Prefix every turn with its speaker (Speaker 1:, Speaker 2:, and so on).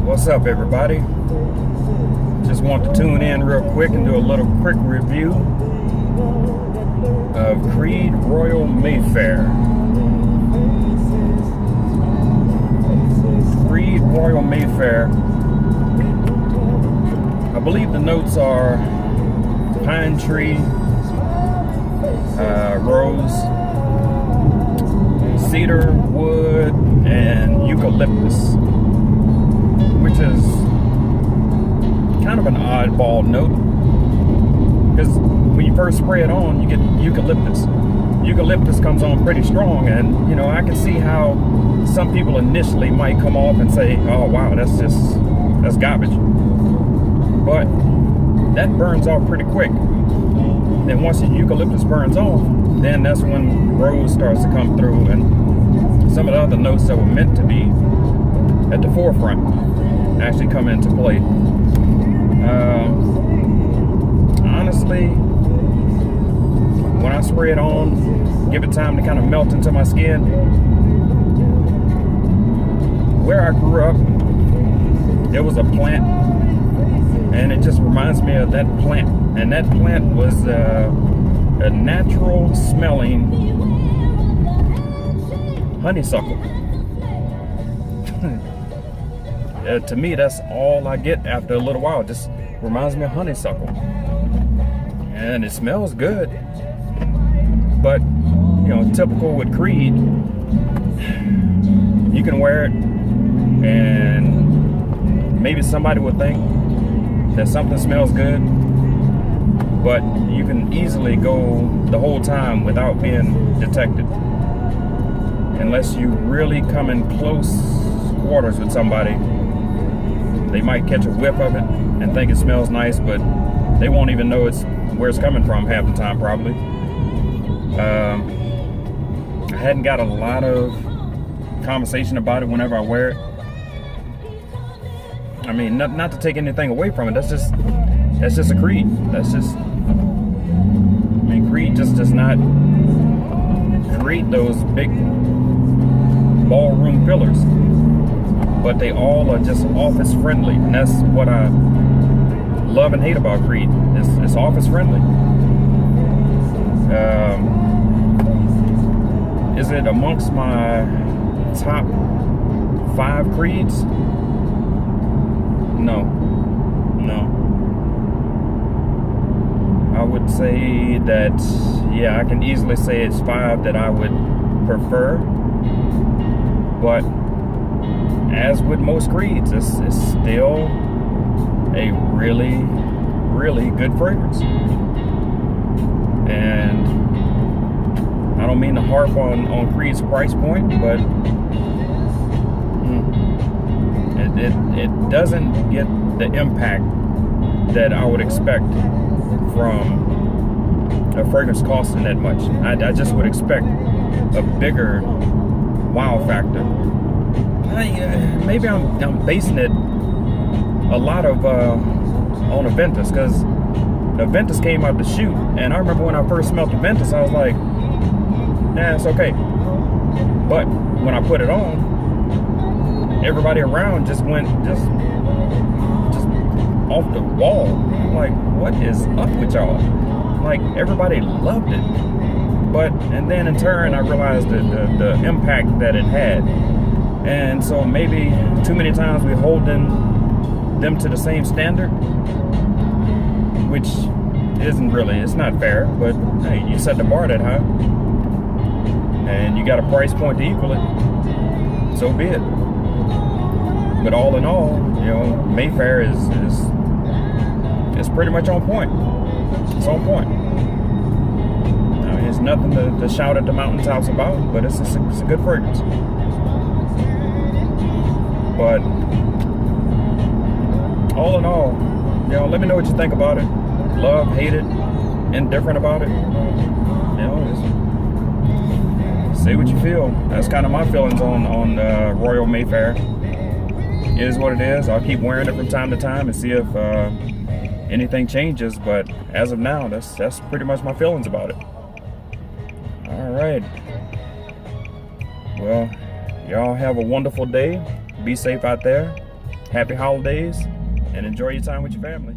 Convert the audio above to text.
Speaker 1: What's up, everybody? Just want to tune in real quick and do a little quick review of Creed Royal Mayfair. Creed Royal Mayfair. I believe the notes are pine tree, rose, cedar, wood, and eucalyptus, which is kind of an oddball note because when you first spray it on, you get eucalyptus. Eucalyptus comes on pretty strong, and you know, I can see how some people initially might come off and say, oh wow, that's garbage, but that burns off pretty quick. Then once the eucalyptus burns off, then that's when rose starts to come through, and some of the other notes that were meant to be at the forefront actually come into play. Honestly, when I spray it on, give it time to kind of melt into my skin. Where I grew up, there was a plant, and it just reminds me of that plant. And that plant was a natural smelling honeysuckle. To me, that's all I get after a little while. It just reminds me of honeysuckle. And it smells good. But, you know, typical with Creed, you can wear it and maybe somebody would think that something smells good, but you can easily go the whole time without being detected. Unless you really come in close quarters with somebody, they might catch a whiff of it and think it smells nice, but they won't even know where it's coming from half the time, probably. I hadn't got a lot of conversation about it whenever I wear it. I mean, not to take anything away from it. That's just a Creed. Creed just does not create those big ballroom pillars, but they all are just office friendly, and that's what I love and hate about Creed. It's office friendly. Is it amongst my top 5 Creeds? No. I would say that, yeah, I can easily say it's 5 that I would prefer. But as with most Creeds, it's still a really, really good fragrance. And I don't mean to harp on Creed's price point, but it doesn't get the impact that I would expect from a fragrance costing that much. I just would expect a bigger wow factor. Maybe I'm basing it a lot of on Aventus, because Aventus came out the chute, and I remember when I first smelled Aventus, I was like, nah, it's okay. But when I put it on, everybody around just went just off the wall. I'm like, what is up with y'all? Like, everybody loved it. But, and then in turn, I realized the impact that it had. And so maybe too many times we're holding them to the same standard, which isn't really, it's not fair, but hey, you set the bar that high, and you got a price point to equal it, so be it. But all in all, you know, Mayfair is pretty much on point. It's on point. I mean, it's nothing to shout at the mountaintops about, but it's a good fragrance. But all in all, you know, let me know what you think about it. Love, hate it, indifferent about it. You know, just say what you feel. That's kind of my feelings on Royal Mayfair. It is what it is. I'll keep wearing it from time to time and see if anything changes, but as of now, that's pretty much my feelings about it. All right. Well, y'all have a wonderful day. Be safe out there. Happy holidays and enjoy your time with your family.